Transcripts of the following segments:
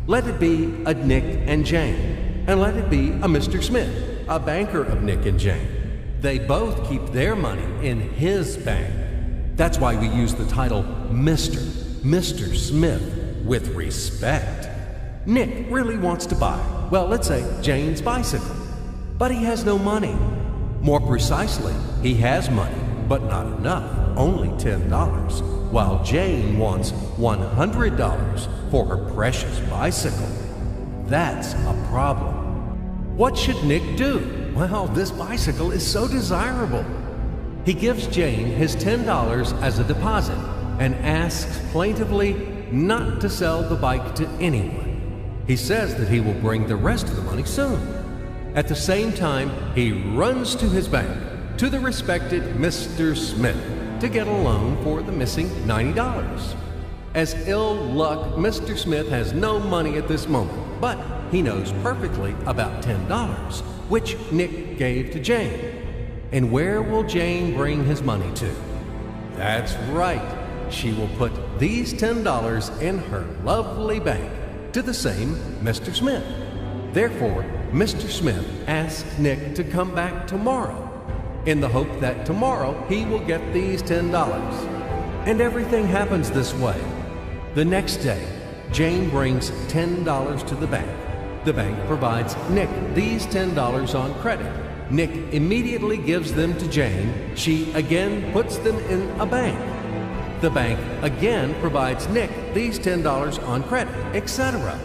Let it be a Nick and Jane, and let it be a Mr. Smith, a banker of Nick and Jane. They both keep their money in his bank. That's why we use the title Mr. Smith with respect. Nick really wants to buy, well, let's say Jane's bicycle, but he has no money. More precisely, he has money, but not enough, only $10, while Jane wants $100 for her precious bicycle. That's a problem. What should Nick do? Well, this bicycle is so desirable. He gives Jane his $10 as a deposit and asks plaintively not to sell the bike to anyone. He says that he will bring the rest of the money soon. At the same time, he runs to his bank, to the respected Mr. Smith, to get a loan for the missing $90. As ill luck, Mr. Smith has no money at this moment, but he knows perfectly about $10, which Nick gave to Jane. And where will Jane bring his money to? That's right. She will put these $10 in her lovely bank to the same Mr. Smith. Therefore, Mr. Smith asks Nick to come back tomorrow in the hope that tomorrow he will get these $10. And everything happens this way. The next day, Jane brings $10 to the bank. The bank provides Nick these $10 on credit. Nick immediately gives them to Jane. She again puts them in a bank. The bank again provides Nick these $10 on credit, etc.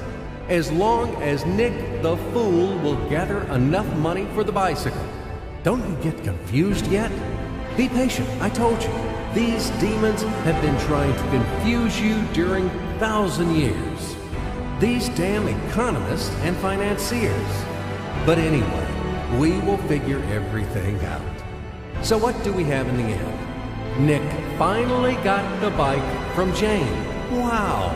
As long as Nick the fool will gather enough money for the bicycle. Don't you get confused yet? Be patient, I told you. These demons have been trying to confuse you during 1,000 years. These damn economists and financiers. But anyway, we will figure everything out. So what do we have in the end? Nick finally got the bike from Jane. Wow!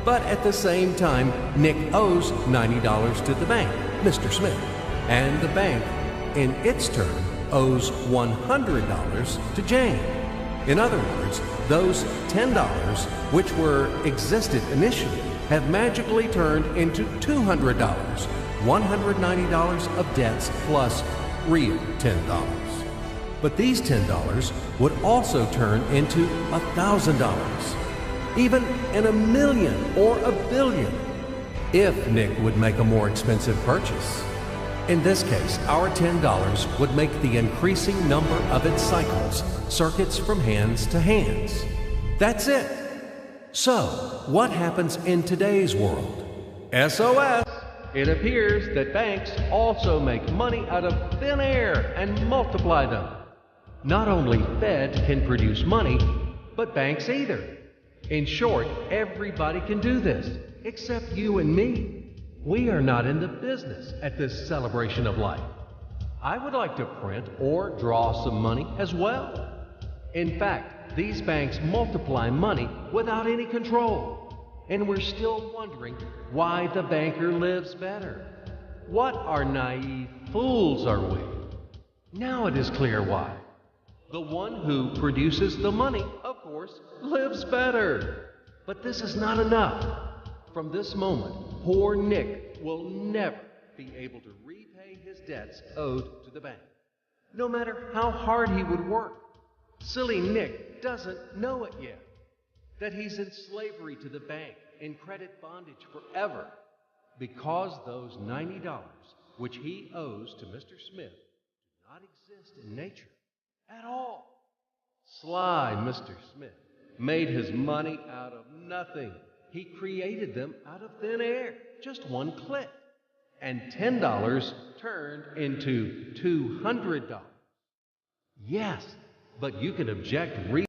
But at the same time, Nick owes $90 to the bank, Mr. Smith, and the bank, in its turn, owes $100 to Jane. In other words, those $10, which existed initially, have magically turned into $200, $190 of debts plus real $10. But these $10 would also turn into $1,000, even in a million or a billion, if Nick would make a more expensive purchase. In this case, our $10 would make the increasing number of its cycles, circuits from hands to hands. That's it. So, what happens in today's world? SOS! It appears that banks also make money out of thin air and multiply them. Not only Fed can produce money, but banks either. In short, everybody can do this, except you and me. We are not in the business at this celebration of life. I would like to print or draw some money as well. In fact, these banks multiply money without any control. And we're still wondering why the banker lives better. What are naive fools are we? Now it is clear why. The one who produces the money, of course, lives better. But this is not enough. From this moment, poor Nick will never be able to repay his debts owed to the bank, no matter how hard he would work. Silly Nick doesn't know it yet, that he's in slavery to the bank, in credit bondage forever, because those $90, which he owes to Mr. Smith, do not exist in nature at all. Sly Mr. Smith made his money out of nothing. He created them out of thin air, just one click. And $10 turned into $200. Yes, but you can object